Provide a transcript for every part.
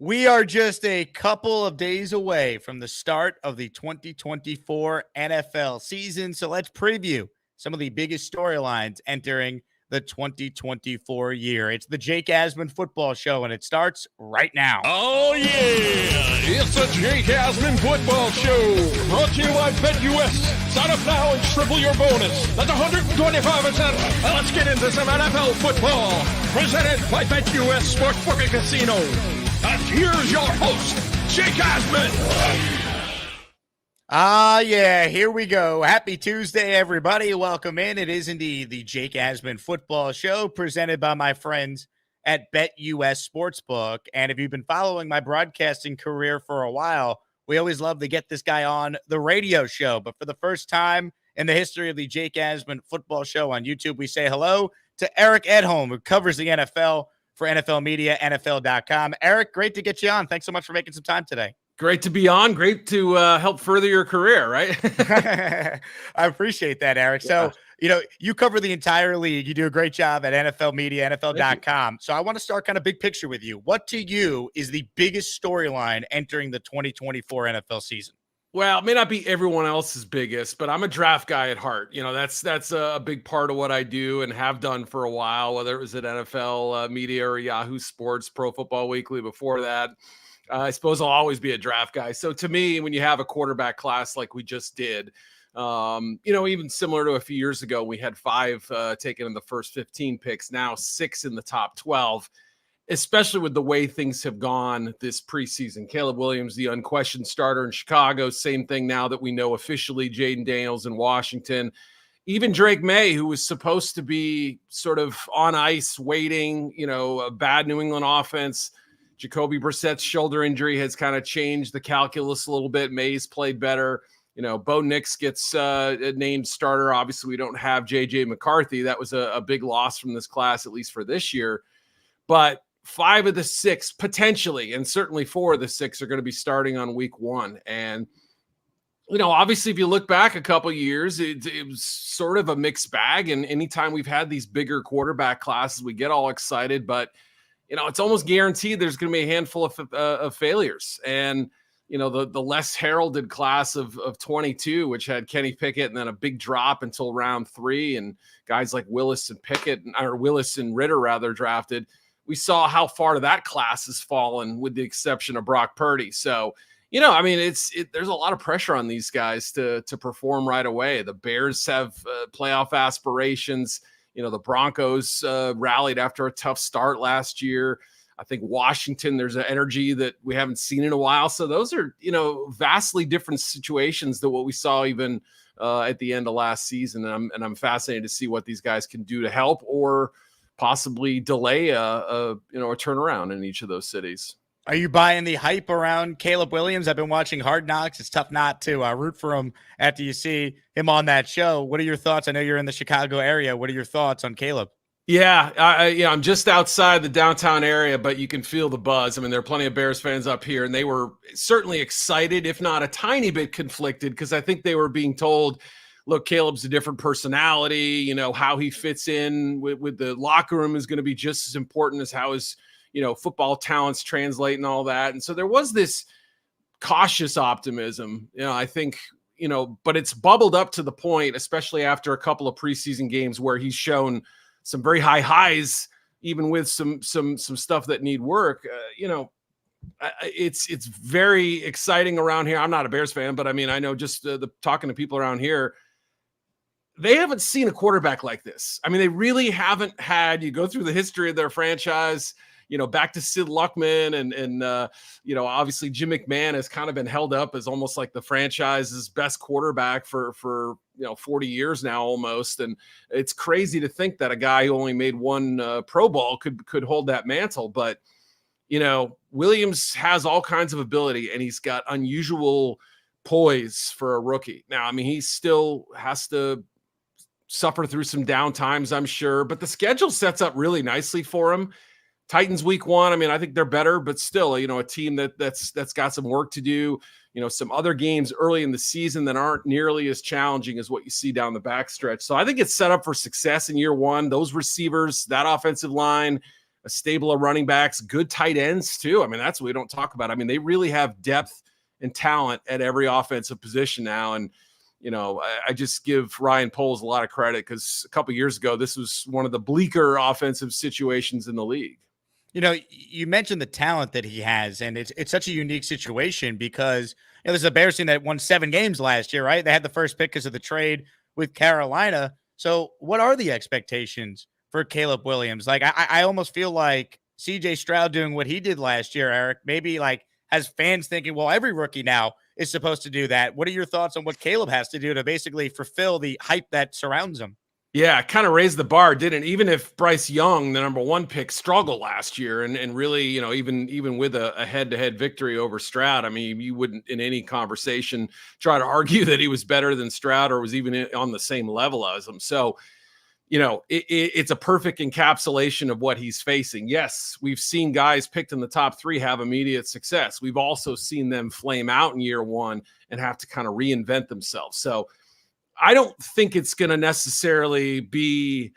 We are just a couple of days away from the start of the 2024 NFL season. So let's preview some of the biggest storylines entering the 2024 year. It's the Jake Asman Football Show, and it starts right now. Oh, yeah. It's the Jake Asman Football Show. Brought to you by BetUS. Sign up now and triple your bonus. That's 125%. Let's get into some NFL football. Presented by BetUS Sportsbook and Casino. And here's your host, Jake Asman. Yeah, here we go. Happy Tuesday, everybody. Welcome in. It is indeed the Jake Asman Football Show presented by my friends at BetUS Sportsbook. And if you've been following my broadcasting career for a while, we always love to get this guy on the radio show. But for the first time in the history of the Jake Asman Football Show on YouTube, we say hello to Eric Edholm, who covers the NFL for NFL Media, NFL.com. Eric, great to get you on. Thanks so much for making some time today. Great to be on. Great to help further your career, right? I appreciate that, Eric. So, you cover the entire league. You do a great job at NFL Media, NFL.com. So I want to start kind of big picture with you. What to you is the biggest storyline entering the 2024 NFL season? Well, it may not be everyone else's biggest, but I'm a draft guy at heart. That's a big part of what I do and have done for a while, whether it was at NFL Media or Yahoo Sports, Pro Football Weekly before that. I suppose I'll always be a draft guy. So to me, when you have a quarterback class like we just did, even similar to a few years ago, we had 5 taken in the first 15 picks, now 6 in the top 12, especially with the way things have gone this preseason. Caleb Williams, the unquestioned starter in Chicago, same thing now that we know officially, Jaden Daniels in Washington. Even Drake May, who was supposed to be sort of on ice waiting, a bad New England offense. Jacoby Brissett's shoulder injury has kind of changed the calculus a little bit. May's played better. Bo Nix gets named starter. Obviously, we don't have J.J. McCarthy. That was a big loss from this class, at least for this year. But 5 of the 6, potentially, and certainly 4 of the 6 are going to be starting on week 1. And, obviously, if you look back a couple of years, it was sort of a mixed bag. And anytime we've had these bigger quarterback classes, we get all excited. But it's almost guaranteed there's going to be a handful of failures. And, the less heralded class of 22, which had Kenny Pickett and then a big drop until round 3, and guys like Willis and Ritter rather drafted, we saw how far that class has fallen with the exception of Brock Purdy. So, there's a lot of pressure on these guys to perform right away. The Bears have playoff aspirations. The Broncos rallied after a tough start last year. I think Washington, there's an energy that we haven't seen in a while. So those are, vastly different situations than what we saw even at the end of last season. And I'm fascinated to see what these guys can do to help or possibly delay a turnaround in each of those cities. Are you buying the hype around Caleb Williams? I've been watching Hard Knocks. It's tough not to root for him after you see him on that show. What are your thoughts? I know you're in the Chicago area. What are your thoughts on Caleb? Yeah, I'm just outside the downtown area, but you can feel the buzz. I mean, there are plenty of Bears fans up here, and they were certainly excited, if not a tiny bit conflicted, because I think they were being told, look, Caleb's a different personality. How he fits in with the locker room is going to be just as important as how his football talents translate and all that. And so there was this cautious optimism, I think, but it's bubbled up to the point, especially after a couple of preseason games where he's shown some very high highs, even with some stuff that need work. It's very exciting around here. I'm not a Bears fan, but I mean, I know just talking to people around here, they haven't seen a quarterback like this. I mean, they really haven't had. You go through the history of their franchise, back to Sid Luckman and obviously Jim McMahon has kind of been held up as almost like the franchise's best quarterback for 40 years now almost. And it's crazy to think that a guy who only made 1 Pro Bowl could hold that mantle. But, Williams has all kinds of ability and he's got unusual poise for a rookie. Now, I mean, he still has to suffer through some down times, I'm sure, but the schedule sets up really nicely for him. Titans week 1, I mean, I think they're better, but still, a team that's got some work to do. Some other games early in the season that aren't nearly as challenging as what you see down the backstretch. So I think it's set up for success in year 1. Those receivers, that offensive line, a stable of running backs, good tight ends too. I mean, that's what we don't talk about. I mean, they really have depth and talent at every offensive position now. And, I just give Ryan Poles a lot of credit because a couple years ago, this was one of the bleaker offensive situations in the league. You mentioned the talent that he has, and it's such a unique situation because there's a Bears team that won 7 games last year, right? They had the first pick because of the trade with Carolina. So what are the expectations for Caleb Williams? Like, I almost feel like CJ Stroud doing what he did last year, Eric, maybe like has fans thinking, well, every rookie now is supposed to do that. What are your thoughts on what Caleb has to do to basically fulfill the hype that surrounds him? Yeah, kind of raised the bar, didn't it? Even if Bryce Young, the number 1 pick, struggled last year and really, even with a head-to-head victory over Stroud, I mean, you wouldn't in any conversation try to argue that he was better than Stroud or was even on the same level as him. So, it's a perfect encapsulation of what he's facing. Yes, we've seen guys picked in the top 3 have immediate success. We've also seen them flame out in year 1 and have to kind of reinvent themselves. So, I don't think it's going to necessarily be.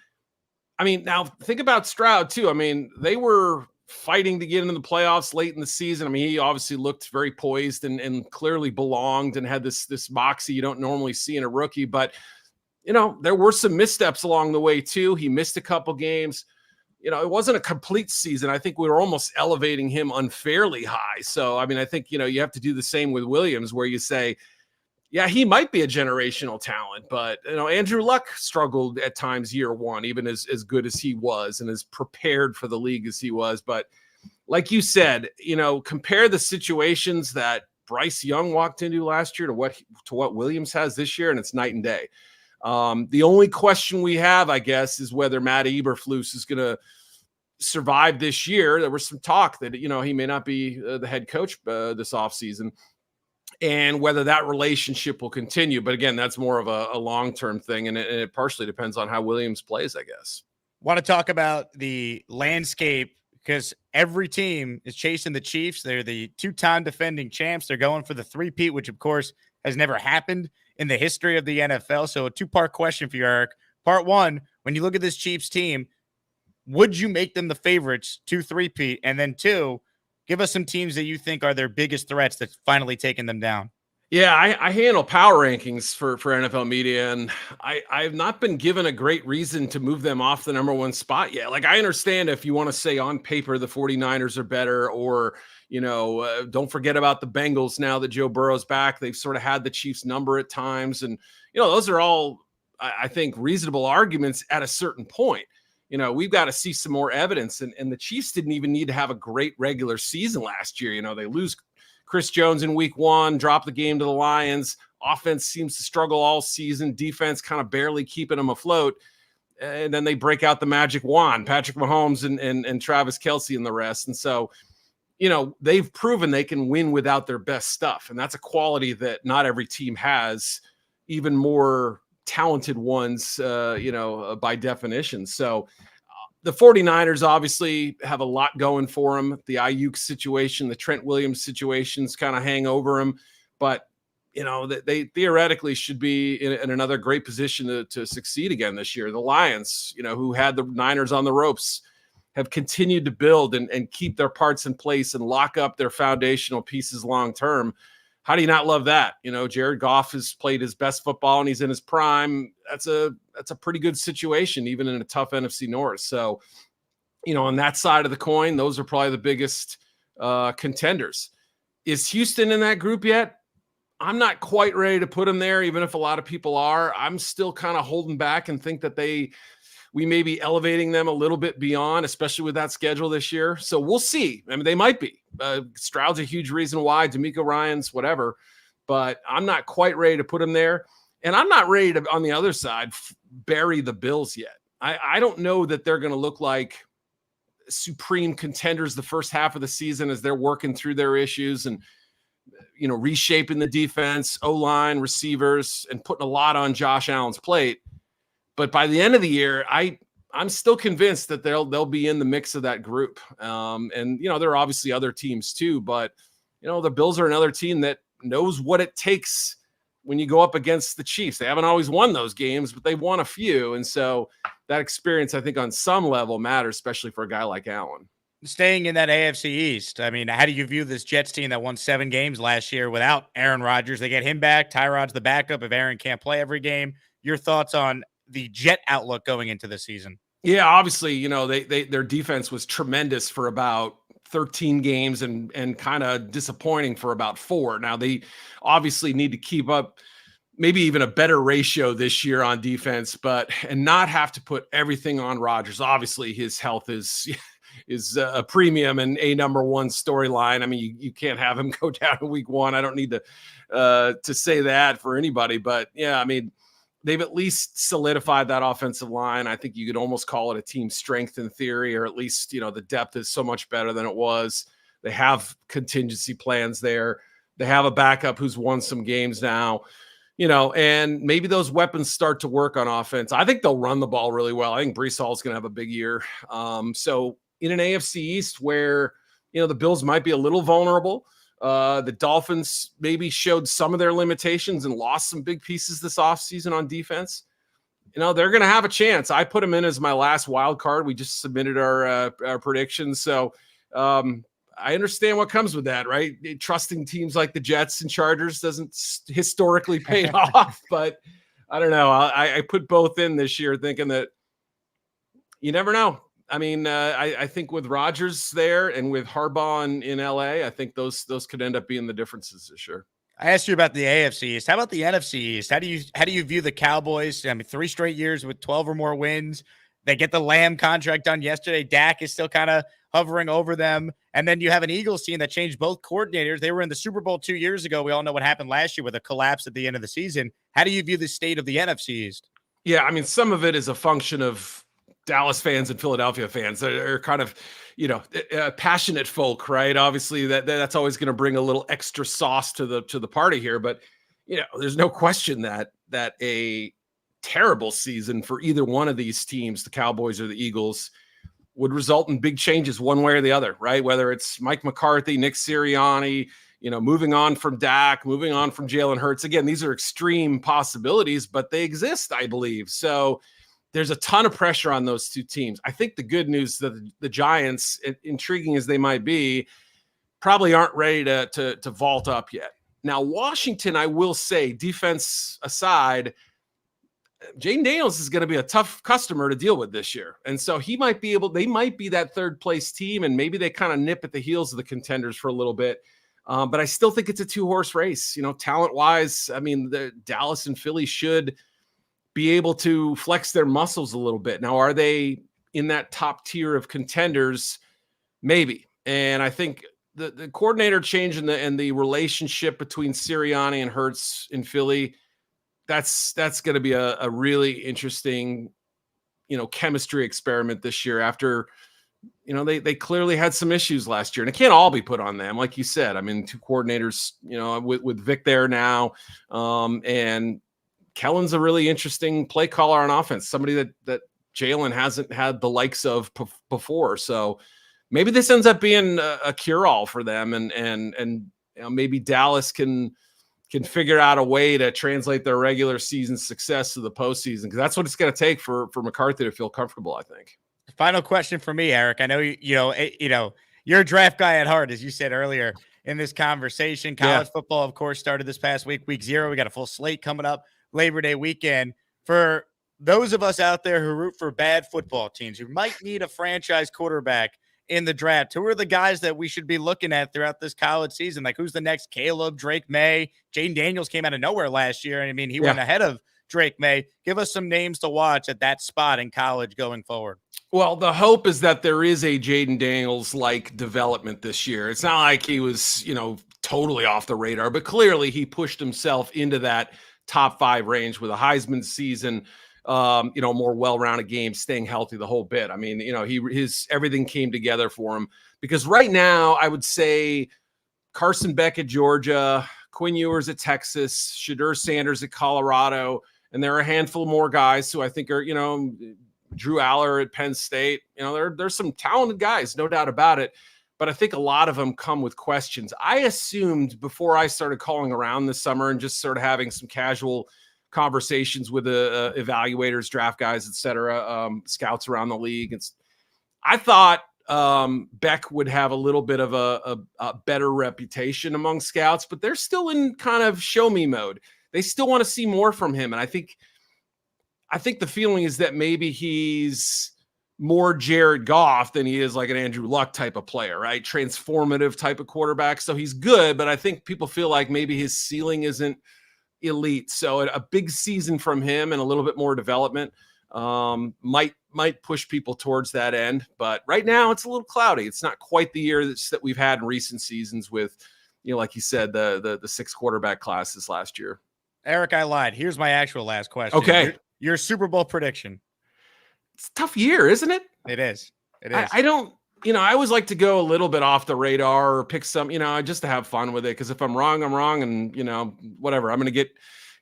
I mean, now think about Stroud too. I mean, they were fighting to get into the playoffs late in the season. I mean, he obviously looked very poised and clearly belonged and had this moxie you don't normally see in a rookie. But, there were some missteps along the way too. He missed a couple games. It wasn't a complete season. I think we were almost elevating him unfairly high. So, I mean, I think, you have to do the same with Williams where you say, yeah, he might be a generational talent, but Andrew Luck struggled at times year 1, even as good as he was and as prepared for the league as he was. But like you said, compare the situations that Bryce Young walked into last year to what Williams has this year, and it's night and day. The only question we have, I guess, is whether Matt Eberflus is going to survive this year. There was some talk that he may not be the head coach this offseason. And whether that relationship will continue. But again, that's more of a long-term thing. And it partially depends on how Williams plays, I guess. Want to talk about the landscape because every team is chasing the Chiefs. They're the 2-time defending champs. They're going for the 3-peat, which of course has never happened in the history of the NFL. So a 2-part question for you, Eric. Part 1, when you look at this Chiefs team, would you make them the favorites to 3-peat? And then 2, give us some teams that you think are their biggest threats that's finally taken them down. Yeah, I handle power rankings for NFL media, and I've not been given a great reason to move them off the number 1 spot yet. Like, I understand if you want to say on paper the 49ers are better, or, don't forget about the Bengals now that Joe Burrow's back. They've sort of had the Chiefs number at times. And, those are all, I think, reasonable arguments at a certain point. We've got to see some more evidence. And the Chiefs didn't even need to have a great regular season last year. They lose Chris Jones in week 1, drop the game to the Lions. Offense seems to struggle all season. Defense kind of barely keeping them afloat. And then they break out the magic wand, Patrick Mahomes and Travis Kelce and the rest. And so, they've proven they can win without their best stuff. And that's a quality that not every team has, even more talented ones, by definition. So the 49ers obviously have a lot going for them. The Ayuk situation, the Trent Williams situations kind of hang over them, but they theoretically should be in another great position to succeed again this year. The Lions, who had the Niners on the ropes, have continued to build and keep their parts in place and lock up their foundational pieces long-term. How do you not love that? Jared Goff has played his best football and he's in his prime. That's a pretty good situation, even in a tough NFC North. So, on that side of the coin, those are probably the biggest contenders. Is Houston in that group yet? I'm not quite ready to put them there, even if a lot of people are. I'm still kind of holding back and think that we may be elevating them a little bit beyond, especially with that schedule this year. So we'll see. I mean, they might be. Stroud's a huge reason why, D'Amico Ryans, whatever. But I'm not quite ready to put them there. And I'm not ready to, on the other side, bury the Bills yet. I don't know that they're going to look like supreme contenders the first half of the season as they're working through their issues and, reshaping the defense, O-line, receivers, and putting a lot on Josh Allen's plate. But by the end of the year, I'm still convinced that they'll be in the mix of that group. And there are obviously other teams too, but the Bills are another team that knows what it takes when you go up against the Chiefs. They haven't always won those games, but they've won a few. And so that experience, I think, on some level matters, especially for a guy like Allen. Staying in that AFC East, I mean, how do you view this Jets team that won 7 games last year without Aaron Rodgers? They get him back. Tyrod's the backup if Aaron can't play every game. Your thoughts on the Jet outlook going into the season? Yeah, obviously, their defense was tremendous for about 13 games and kind of disappointing for about 4. Now they obviously need to keep up maybe even a better ratio this year on defense, and not have to put everything on Rodgers. Obviously his health is a premium and a number one storyline. I mean, you can't have him go down in week 1. I don't need to say that for anybody, but yeah, I mean, they've at least solidified that offensive line. I think you could almost call it a team strength in theory, or at least, the depth is so much better than it was. They have contingency plans there. They have a backup who's won some games now, and maybe those weapons start to work on offense. I think they'll run the ball really well. I think Breece Hall is going to have a big year. So in an AFC East where, the Bills might be a little vulnerable, the Dolphins maybe showed some of their limitations and lost some big pieces this offseason on defense. They're going to have a chance. I put them in as my last wild card. We just submitted our predictions. So I understand what comes with that, right? Trusting teams like the Jets and Chargers doesn't historically pay off, but I don't know. I put both in this year thinking that you never know. I mean, I think with Rodgers there and with Harbaugh in LA, I think those could end up being the differences this year. I asked you about the AFC East. How about the NFC East? How do you view the Cowboys? I mean, 3 straight years with 12 or more wins. They get the Lamb contract done yesterday. Dak is still kind of hovering over them. And then you have an Eagles team that changed both coordinators. They were in the Super Bowl 2 years ago. We all know what happened last year with a collapse at the end of the season. How do you view the state of the NFC East? Yeah, I mean, some of it is a function of Dallas fans and Philadelphia fans that are kind of, passionate folk, right? Obviously that's always going to bring a little extra sauce to the party here, but there's no question that a terrible season for either one of these teams, the Cowboys or the Eagles, would result in big changes one way or the other, right? Whether it's Mike McCarthy, Nick Sirianni, moving on from Dak, moving on from Jalen Hurts. Again, these are extreme possibilities, but they exist, I believe. So there's a ton of pressure on those two teams. I think the good news that the Giants, intriguing as they might be, probably aren't ready to vault up yet. Now, Washington, I will say, defense aside, Jaden Daniels is going to be a tough customer to deal with this year. And so they might be that third place team, and maybe they kind of nip at the heels of the contenders for a little bit. But I still think it's a 2-horse race, talent wise. I mean, the Dallas and Philly should be able to flex their muscles a little bit. Now, are they in that top tier of contenders? Maybe. And I think the coordinator change and the relationship between Sirianni and Hurts in Philly, that's going to be a really interesting, chemistry experiment this year after, they clearly had some issues last year, and it can't all be put on them. Like you said, I mean, 2 coordinators, with Vic there now, and Kellen's a really interesting play caller on offense, somebody that Jalen hasn't had the likes of before. So maybe this ends up being a cure-all for them, and maybe Dallas can figure out a way to translate their regular season success to the postseason, because that's what it's going to take for McCarthy to feel comfortable, I think. Final question for me, Eric. I know you're a draft guy at heart, as you said earlier in this conversation. College football, of course, started this past week 0. We got a full slate coming up Labor Day weekend. For those of us out there who root for bad football teams, who might need a franchise quarterback in the draft, who are the guys that we should be looking at throughout this college season? Like, who's the next Caleb, Drake May? Jaden Daniels came out of nowhere last year, and I mean, he went ahead of Drake May. Give us some names to watch at that spot in college going forward. Well, the hope is that there is a Jaden Daniels-like development this year. It's not like he was, totally off the radar, but clearly he pushed himself into that top 5 range with a Heisman season, more well-rounded game, staying healthy the whole bit. I mean, his everything came together for him, because right now I would say Carson Beck at Georgia, Quinn Ewers at Texas, Shadur Sanders at Colorado, and there are a handful more guys who I think are, Drew Aller at Penn State. There's some talented guys, no doubt about it. but I think a lot of them come with questions. I assumed before I started calling around this summer and just sort of having some casual conversations with evaluators, draft guys, et cetera, scouts around the league. I thought Beck would have a little bit of a better reputation among scouts, but they're still in kind of show me mode. They still want to see more from him. And I think the feeling is that maybe he's more Jared Goff than he is like an Andrew Luck type of player, right? Transformative type of quarterback. So he's good, but I think people feel like maybe his ceiling isn't elite. So a big season from him and a little bit more development might push people towards that end. But right now it's a little cloudy. It's not quite the year that we've had in recent seasons with, like you said, the 6 quarterback classes last year. Eric, I lied. Here's my actual last question. Okay. Your Super Bowl prediction. It's a tough year, isn't it? It is. It is. I don't, I always like to go a little bit off the radar or pick some, just to have fun with it. Because if I'm wrong, I'm wrong. And, whatever, I'm going to get,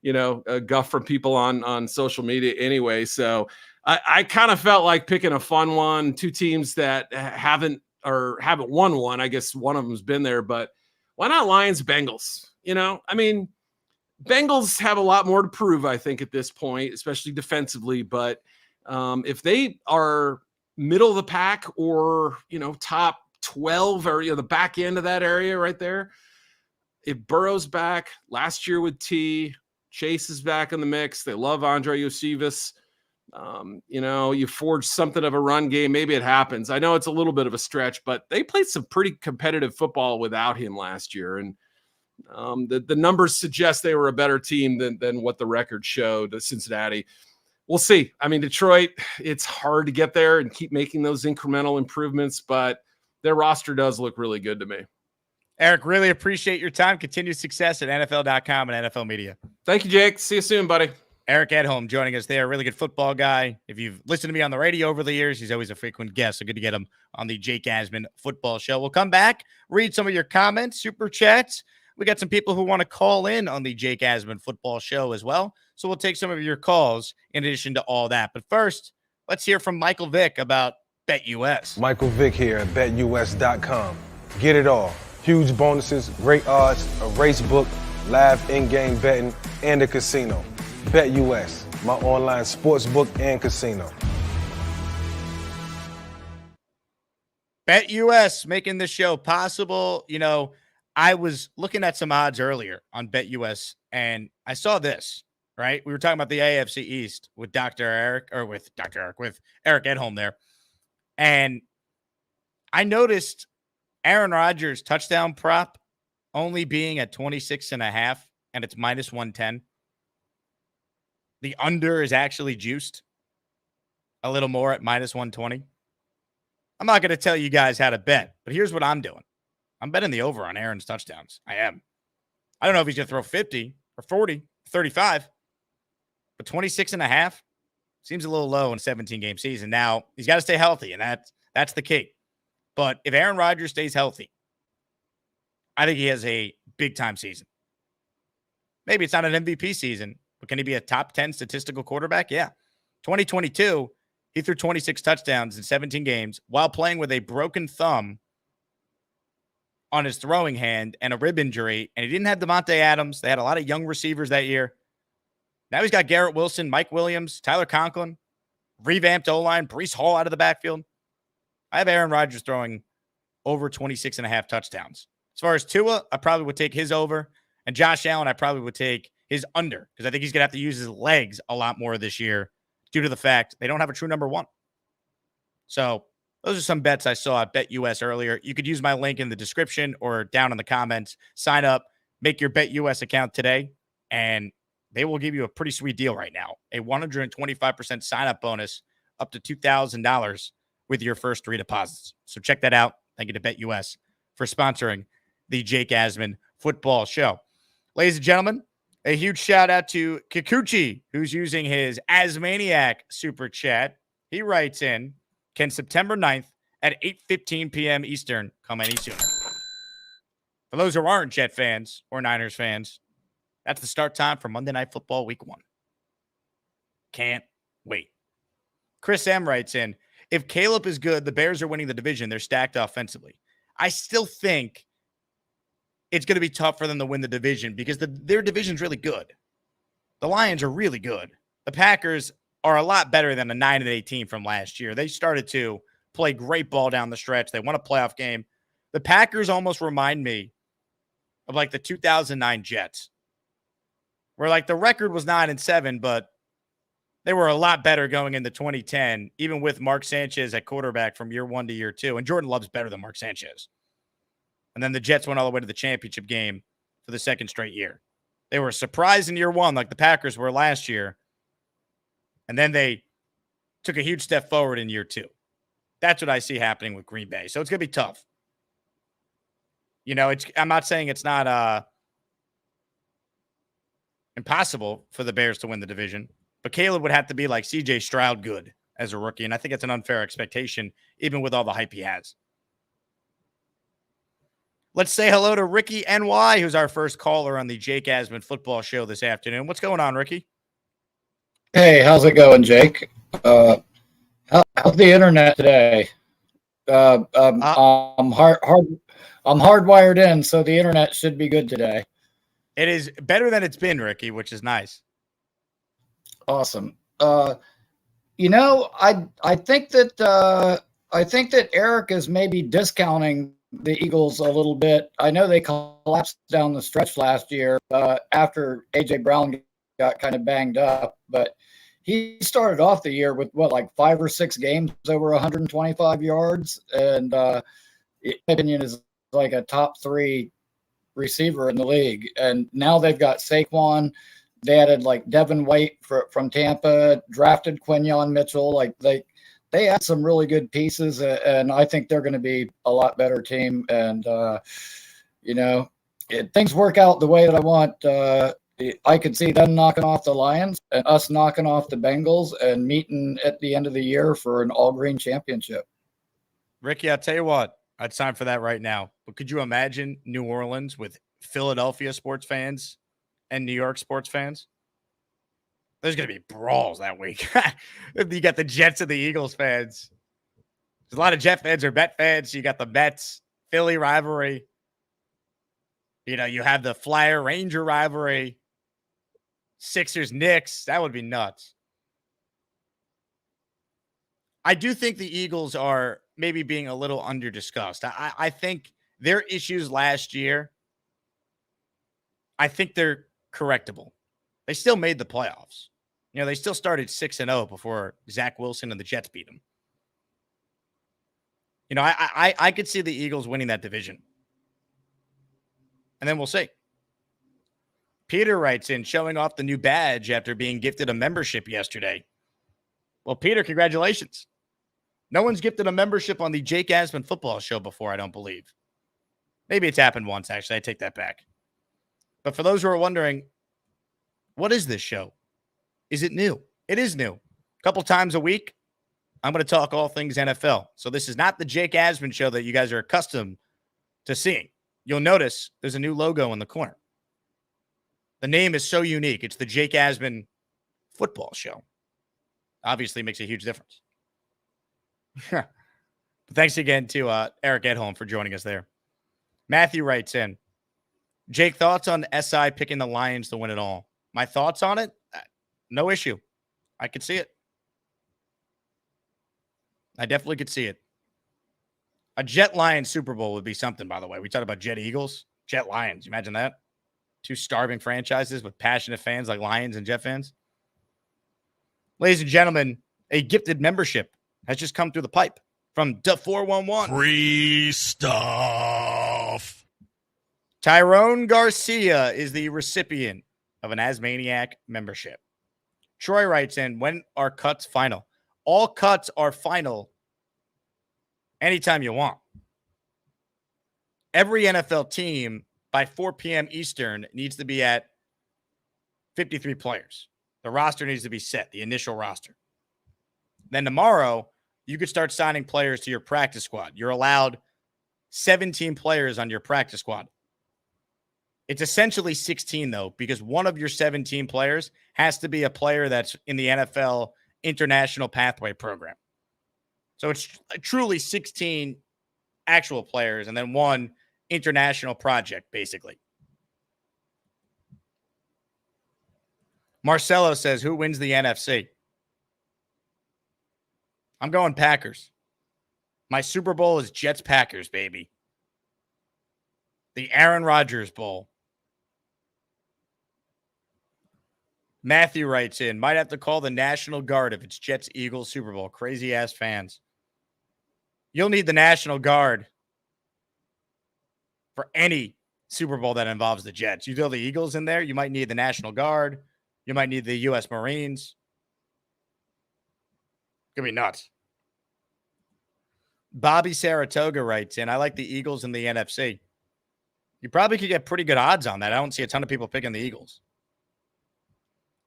a guff from people on social media anyway. So I kind of felt like picking a fun one, 2 teams that haven't won one. I guess one of them's been there, but why not Lions Bengals? Bengals have a lot more to prove, I think, at this point, especially defensively. But if they are middle of the pack or, top 12 or, the back end of that area right there, if Burrow's back last year with T, Chase is back in the mix. They love Andre Yosivas. You forge something of a run game. Maybe it happens. I know it's a little bit of a stretch, but they played some pretty competitive football without him last year. And the numbers suggest they were a better team than what the record showed at Cincinnati. We'll see. Detroit, it's hard to get there and keep making those incremental improvements, but their roster does look really good to me. Eric, really appreciate your time. Continued success at NFL.com and NFL Media. Thank you, Jake. See you soon, buddy. Eric Edholm joining us there. Really good football guy. If you've listened to me on the radio over the years, he's always a frequent guest. So good to get him on the Jake Asman Football Show. We'll come back, read some of your comments, super chats. We got some people who want to call in on the Jake Asman Football Show as well. So we'll take some of your calls in addition to all that. But first, let's hear from Michael Vick about BetUS. Michael Vick here at BetUS.com. Get it all. Huge bonuses, great odds, a race book, live in-game betting, and a casino. BetUS, my online sports book and casino. BetUS making this show possible. I was looking at some odds earlier on BetUS, and I saw this, right? We were talking about the AFC East with Eric Edholm there. And I noticed Aaron Rodgers touchdown prop only being at 26.5, and it's minus 110. The under is actually juiced a little more at minus 120. I'm not going to tell you guys how to bet, but here's what I'm doing. I'm betting the over on Aaron's touchdowns. I am. I don't know if he's going to throw 50 or 40, 35, but 26.5 seems a little low in a 17-game season. Now, he's got to stay healthy, and that's the key. But if Aaron Rodgers stays healthy, I think he has a big-time season. Maybe it's not an MVP season, but can he be a top 10 statistical quarterback? Yeah. 2022, he threw 26 touchdowns in 17 games while playing with a broken thumb on his throwing hand and a rib injury, and he didn't have Devontae Adams. They had a lot of young receivers that year. Now he's got Garrett Wilson, Mike Williams, Tyler Conklin, revamped O-line, Breece Hall out of the backfield. I have Aaron Rodgers throwing over 26.5 touchdowns. As far as Tua, I probably would take his over, and Josh Allen, I probably would take his under, because I think he's going to have to use his legs a lot more this year due to the fact they don't have a true number one. So those are some bets I saw at BetUS earlier. You could use my link in the description or down in the comments. Sign up, make your BetUS account today, and they will give you a pretty sweet deal right now. A 125% sign-up bonus up to $2,000 with your first 3 deposits. So check that out. Thank you to BetUS for sponsoring the Jake Asman Football Show. Ladies and gentlemen, a huge shout out to Kikuchi, who's using his Asmaniac super chat. He writes in, can September 9th at 8:15 p.m. Eastern come any sooner? For those who aren't Jet fans or Niners fans, that's the start time for Monday Night Football Week 1. Can't wait. Chris M writes in, if Caleb is good, the Bears are winning the division. They're stacked offensively. I still think it's going to be tough for them to win the division because their division's really good. The Lions are really good. The Packers are a lot better than the 9-18 from last year. They started to play great ball down the stretch. They won a playoff game. The Packers almost remind me of like the 2009 Jets, where like the record was 9-7, but they were a lot better going into 2010, even with Mark Sanchez at quarterback from year 1 to year 2. And Jordan Love's better than Mark Sanchez. And then the Jets went all the way to the championship game for the second straight year. They were surprised in year 1, like the Packers were last year. And then they took a huge step forward in year 2. That's what I see happening with Green Bay. So it's going to be tough. You know, I'm not saying it's not impossible for the Bears to win the division, but Caleb would have to be like CJ Stroud good as a rookie. And I think it's an unfair expectation, even with all the hype he has. Let's say hello to Ricky NY, who's our first caller on the Jake Asman football show this afternoon. What's going on, Ricky? Hey, how's it going, Jake? How's the internet today? I'm hardwired in, so the internet should be good today. It is better than it's been, Ricky, which is nice. Awesome. You know, I think that Eric is maybe discounting the Eagles a little bit. I know they collapsed down the stretch last year after A.J. Brown got kind of banged up, but he started off the year with like 5 or 6 games over 125 yards, and in my opinion is like a top 3 receiver in the league. And now they've got Saquon. They added like Devin White from Tampa, drafted Quinyon Mitchell. Like they had some really good pieces, and I think they're going to be a lot better team. And you know, things work out the way that I want. I could see them knocking off the Lions and us knocking off the Bengals and meeting at the end of the year for an all-green championship. Ricky, I'll tell you what, I'd sign for that right now. But could you imagine New Orleans with Philadelphia sports fans and New York sports fans? There's going to be brawls that week. You got the Jets and the Eagles fans. There's a lot of Jet fans or Bet fans. You got the Mets, Philly rivalry. You know, you have the Flyer Ranger rivalry. Sixers, Knicks. That would be nuts. I do think the Eagles are maybe being a little under-discussed. I think their issues last year, I think they're correctable. They still made the playoffs. You know, they still started 6-0 before Zach Wilson and the Jets beat them. You know, I could see the Eagles winning that division. And then we'll see. Peter writes in, showing off the new badge after being gifted a membership yesterday. Well, Peter, congratulations. No one's gifted a membership on the Jake Asman football show before, I don't believe. Maybe it's happened once, actually. I take that back. But for those who are wondering, what is this show? Is it new? It is new. A couple times a week, I'm going to talk all things NFL. So this is not the Jake Asman show that you guys are accustomed to seeing. You'll notice there's a new logo in the corner. The name is so unique. It's the Jake Asman football show. Obviously makes a huge difference. Thanks again to Eric Edholm for joining us there. Matthew writes in, Jake, thoughts on SI picking the Lions to win it all? My thoughts on it? No issue. I could see it. I definitely could see it. A Jet Lions Super Bowl would be something, by the way. We talked about Jet Eagles, Jet Lions. You imagine that? 2 starving franchises with passionate fans like Lions and Jet fans. Ladies and gentlemen, a gifted membership has just come through the pipe from Da411. Free stuff. Tyrone Garcia is the recipient of an Asmaniac membership. Troy writes in, when are cuts final? All cuts are final anytime you want. Every NFL team by 4 p.m. Eastern needs to be at 53 players. The roster needs to be set, the initial roster. Then tomorrow, you could start signing players to your practice squad. You're allowed 17 players on your practice squad. It's essentially 16, though, because one of your 17 players has to be a player that's in the NFL International Pathway Program. So it's truly 16 actual players and then 1 international project, basically. Marcelo says, who wins the NFC? I'm going Packers. My Super Bowl is Jets-Packers, baby. The Aaron Rodgers Bowl. Matthew writes in, might have to call the National Guard if it's Jets-Eagles Super Bowl. Crazy-ass fans. You'll need the National Guard for any Super Bowl that involves the Jets. You throw the Eagles in there, you might need the National Guard. You might need the U.S. Marines. Could be nuts. Bobby Saratoga writes in, I like the Eagles in the NFC. You probably could get pretty good odds on that. I don't see a ton of people picking the Eagles.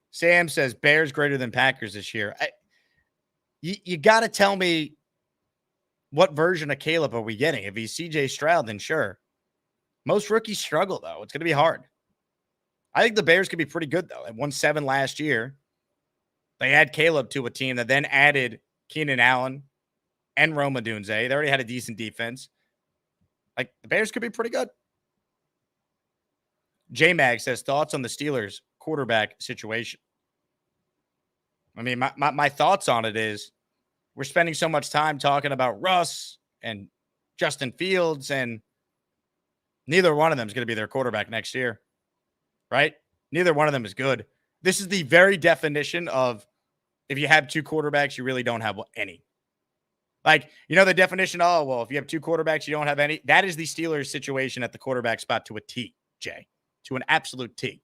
Sam says Bears greater than Packers this year. You got to tell me what version of Caleb are we getting? If he's CJ Stroud, then sure. Most rookies struggle, though. It's going to be hard. I think the Bears could be pretty good, though. They won 7 last year. They add Caleb to a team that then added Keenan Allen and Rome Odunze. They already had a decent defense. Like, the Bears could be pretty good. J-Mag says, thoughts on the Steelers quarterback situation? I mean, my thoughts on it is we're spending so much time talking about Russ and Justin Fields, and neither one of them is going to be their quarterback next year, right? Neither one of them is good. This is the very definition of if you have 2 quarterbacks, you really don't have any. Like, you know, the definition, oh, well, if you have 2 quarterbacks, you don't have any. That is the Steelers situation at the quarterback spot to a T, Jay, to an absolute T.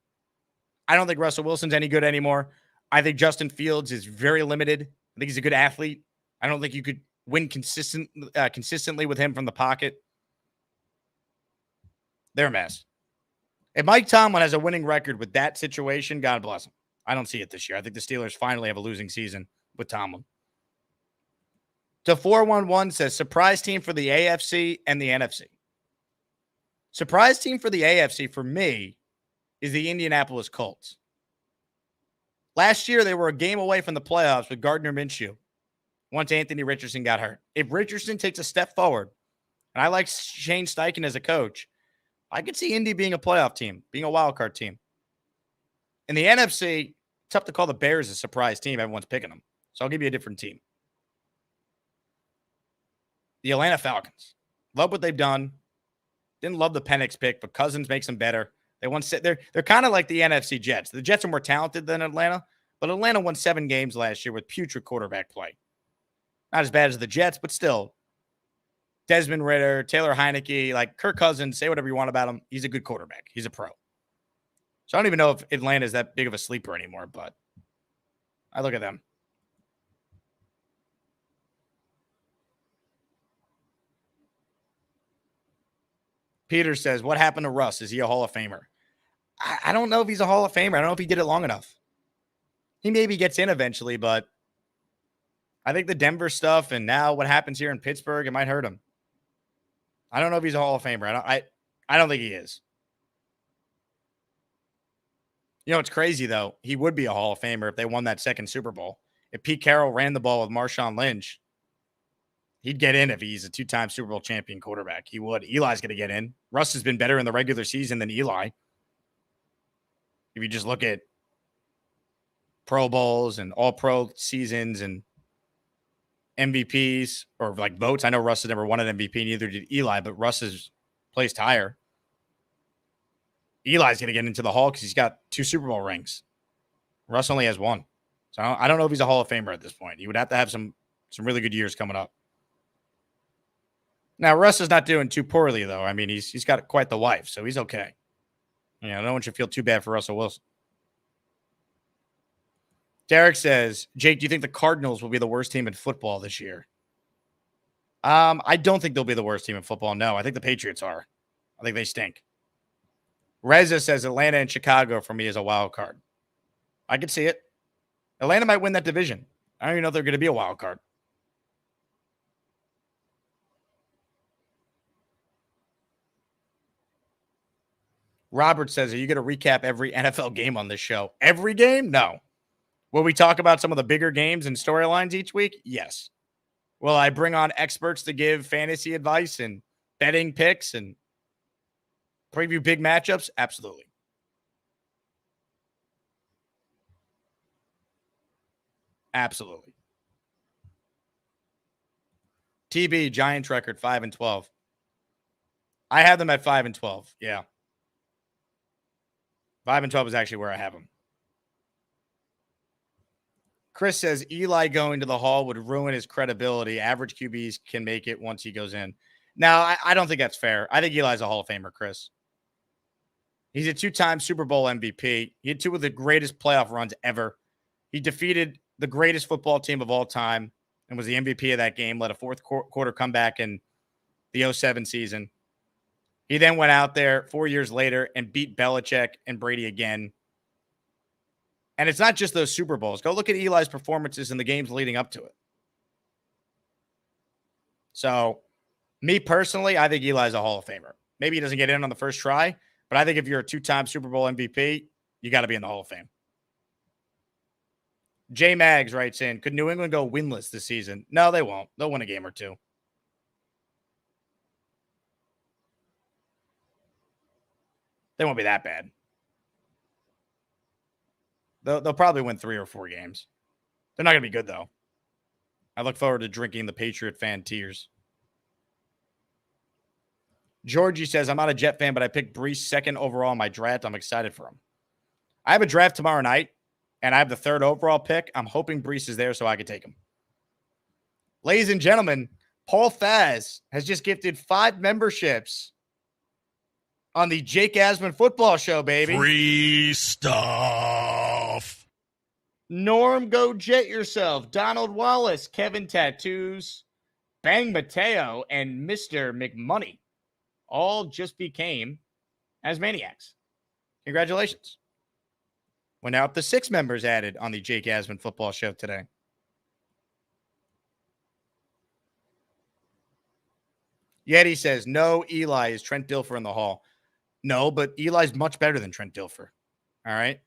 I don't think Russell Wilson's any good anymore. I think Justin Fields is very limited. I think he's a good athlete. I don't think you could win consistently with him from the pocket. They're a mess. If Mike Tomlin has a winning record with that situation, God bless him. I don't see it this year. I think the Steelers finally have a losing season with Tomlin. To 411 says, surprise team for the AFC and the NFC. Surprise team for the AFC for me is the Indianapolis Colts. Last year, they were a game away from the playoffs with Gardner Minshew once Anthony Richardson got hurt. If Richardson takes a step forward, and I like Shane Steichen as a coach, I could see Indy being a playoff team, being a wild card team. In the NFC, tough to call the Bears a surprise team. Everyone's picking them. So I'll give you a different team. The Atlanta Falcons. Love what they've done. Didn't love the Penix pick, but Cousins makes them better. They won. They're kind of like the NFC Jets. The Jets are more talented than Atlanta, but Atlanta won 7 games last year with putrid quarterback play. Not as bad as the Jets, but still. Desmond Ridder, Taylor Heineke, like Kirk Cousins, say whatever you want about him. He's a good quarterback. He's a pro. So I don't even know if Atlanta is that big of a sleeper anymore, but I look at them. Peter says, what happened to Russ? Is he a Hall of Famer? I don't know if he's a Hall of Famer. I don't know if he did it long enough. He maybe gets in eventually, but I think the Denver stuff and now what happens here in Pittsburgh, it might hurt him. I don't know if he's a Hall of Famer. I don't think he is. You know, it's crazy, though. He would be a Hall of Famer if they won that second Super Bowl. If Pete Carroll ran the ball with Marshawn Lynch, he'd get in if he's a 2-time Super Bowl champion quarterback. He would. Eli's going to get in. Russ has been better in the regular season than Eli. If you just look at Pro Bowls and All-Pro seasons and MVPs or like votes. I know Russ has never won an MVP, neither did Eli, but Russ has placed higher. Eli's going to get into the Hall because he's got 2 Super Bowl rings. Russ only has 1. So I don't know if he's a Hall of Famer at this point. He would have to have some really good years coming up. Now, Russ is not doing too poorly, though. I mean, he's got quite the wife, so he's okay. You know, no one should feel too bad for Russell Wilson. Derek says, Jake, do you think the Cardinals will be the worst team in football this year? I don't think they'll be the worst team in football. No, I think the Patriots are. I think they stink. Reza says Atlanta and Chicago for me is a wild card. I could see it. Atlanta might win that division. I don't even know if they're going to be a wild card. Robert says, are you going to recap every NFL game on this show? Every game? No. Will we talk about some of the bigger games and storylines each week? Yes. Will I bring on experts to give fantasy advice and betting picks and preview big matchups? Absolutely. Absolutely. TB, Giants record 5-12. I have them at 5-12. Yeah. 5-12 is actually where I have them. Chris says Eli going to the Hall would ruin his credibility. Average QBs can make it once he goes in. Now, I don't think that's fair. I think Eli's a Hall of Famer, Chris. He's a 2-time Super Bowl MVP. He had 2 of the greatest playoff runs ever. He defeated the greatest football team of all time and was the MVP of that game, led a fourth quarter comeback in the 07 season. He then went out there 4 years later and beat Belichick and Brady again. And it's not just those Super Bowls. Go look at Eli's performances in the games leading up to it. So, me personally, I think Eli's a Hall of Famer. Maybe he doesn't get in on the first try, but I think if you're a 2-time Super Bowl MVP, you got to be in the Hall of Fame. J Mags writes in, could New England go winless this season? No, they won't. They'll win a game or 2. They won't be that bad. They'll probably win 3 or 4 games. They're not going to be good, though. I look forward to drinking the Patriot fan tears. Georgie says, I'm not a Jet fan, but I picked Brees second overall in my draft. I'm excited for him. I have a draft tomorrow night, and I have the 3rd overall pick. I'm hoping Brees is there so I can take him. Ladies and gentlemen, Paul Faz has just gifted 5 memberships on the Jake Asman Football Show, baby. Free stuff. Norm, go jet yourself. Donald Wallace, Kevin Tattoos, Bang Mateo, and Mr. McMoney all just became Asmaniacs. Congratulations. We're now up to 6 members added on the Jake Asman Football Show today. Yeti says, no, Eli is Trent Dilfer in the Hall. No, but Eli's much better than Trent Dilfer. All right.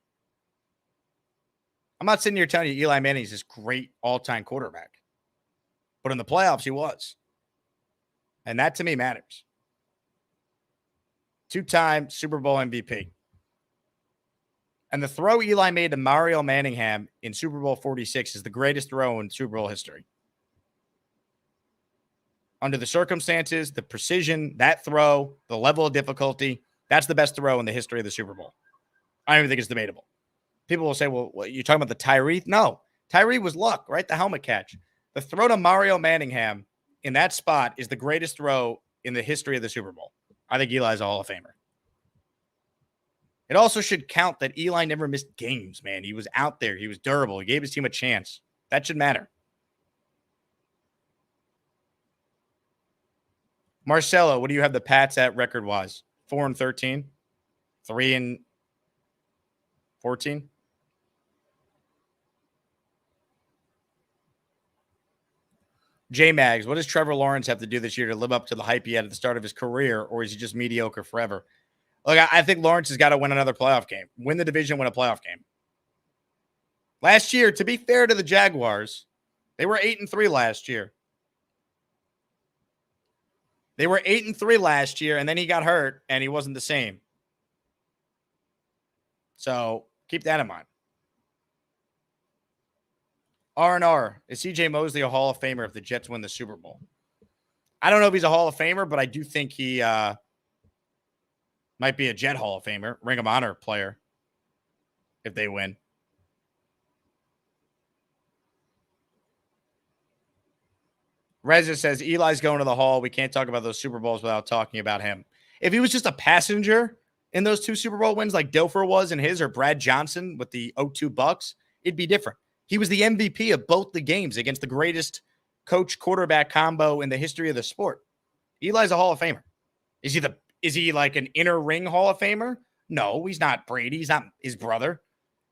I'm not sitting here telling you Eli Manning's this great all-time quarterback. But in the playoffs, he was. And that to me matters. 2-time Super Bowl MVP. And the throw Eli made to Mario Manningham in Super Bowl 46 is the greatest throw in Super Bowl history. Under the circumstances, the precision, that throw, the level of difficulty, that's the best throw in the history of the Super Bowl. I don't even think it's debatable. People will say, well, you're talking about the Tyree? No. Tyree was luck, right? The helmet catch. The throw to Mario Manningham in that spot is the greatest throw in the history of the Super Bowl. I think Eli's a Hall of Famer. It also should count that Eli never missed games, man. He was out there. He was durable. He gave his team a chance. That should matter. Marcelo, what do you have the Pats at record-wise? 4-13? 3-14? J-Mags, what does Trevor Lawrence have to do this year to live up to the hype he had at the start of his career, or is he just mediocre forever? Look, I think Lawrence has got to win another playoff game. Win the division, win a playoff game. Last year, to be fair to the Jaguars, they were 8-3 last year. They were 8-3 last year, and then he got hurt, and he wasn't the same. So keep that in mind. R&R, is C.J. Mosley a Hall of Famer if the Jets win the Super Bowl? I don't know if he's a Hall of Famer, but I do think he might be a Jet Hall of Famer, Ring of Honor player if they win. Reza says, Eli's going to the Hall. We can't talk about those Super Bowls without talking about him. If he was just a passenger in those 2 Super Bowl wins like Dilfer was in his, or Brad Johnson with the 0-2 Bucks, it'd be different. He was the MVP of both the games against the greatest coach-quarterback combo in the history of the sport. Eli's a Hall of Famer. Is he like an inner ring Hall of Famer? No, he's not Brady. He's not his brother.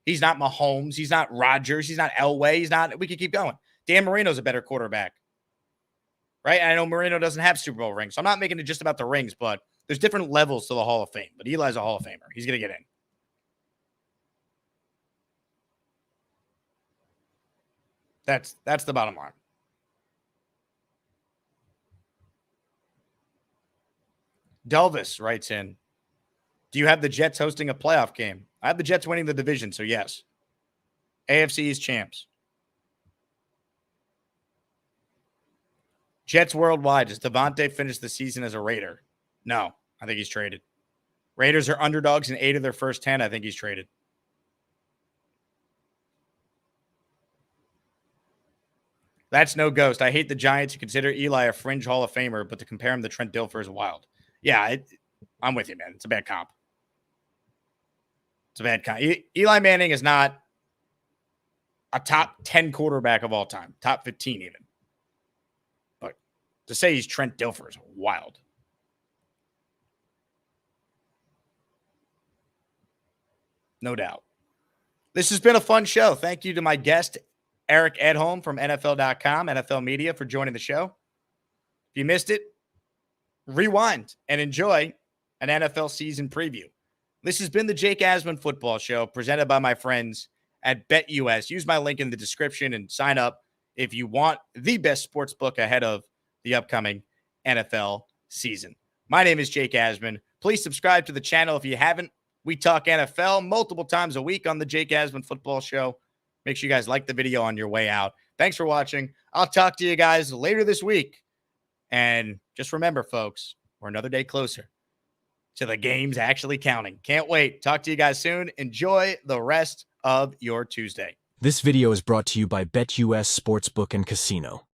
He's not Mahomes. He's not Rodgers. He's not Elway. We could keep going. Dan Marino's a better quarterback. Right? And I know Marino doesn't have Super Bowl rings, so I'm not making it just about the rings, but there's different levels to the Hall of Fame. But Eli's a Hall of Famer. He's going to get in. That's the bottom line. Delvis writes in, do you have the Jets hosting a playoff game? I have the Jets winning the division, so yes. AFC East champs. Jets worldwide. Does Devontae finish the season as a Raider? No, I think he's traded. Raiders are underdogs in 8 of their first 10. I think he's traded. That's no ghost. I hate the Giants to consider Eli a fringe Hall of Famer, but to compare him to Trent Dilfer is wild. Yeah, I'm with you, man. It's a bad comp. It's a bad comp. Eli Manning is not a top 10 quarterback of all time, top 15 even. But to say he's Trent Dilfer is wild. No doubt. This has been a fun show. Thank you to my guest, Eric Edholm from NFL.com, NFL Media, for joining the show. If you missed it, rewind and enjoy an NFL season preview. This has been the Jake Asman Football Show, presented by my friends at BetUS. Use my link in the description and sign up if you want the best sports book ahead of the upcoming NFL season. My name is Jake Asman. Please subscribe to the channel if you haven't. We talk NFL multiple times a week on the Jake Asman Football Show. Make sure you guys like the video on your way out. Thanks for watching. I'll talk to you guys later this week. And just remember, folks, we're another day closer to the games actually counting. Can't wait. Talk to you guys soon. Enjoy the rest of your Tuesday. This video is brought to you by BetUS Sportsbook and Casino.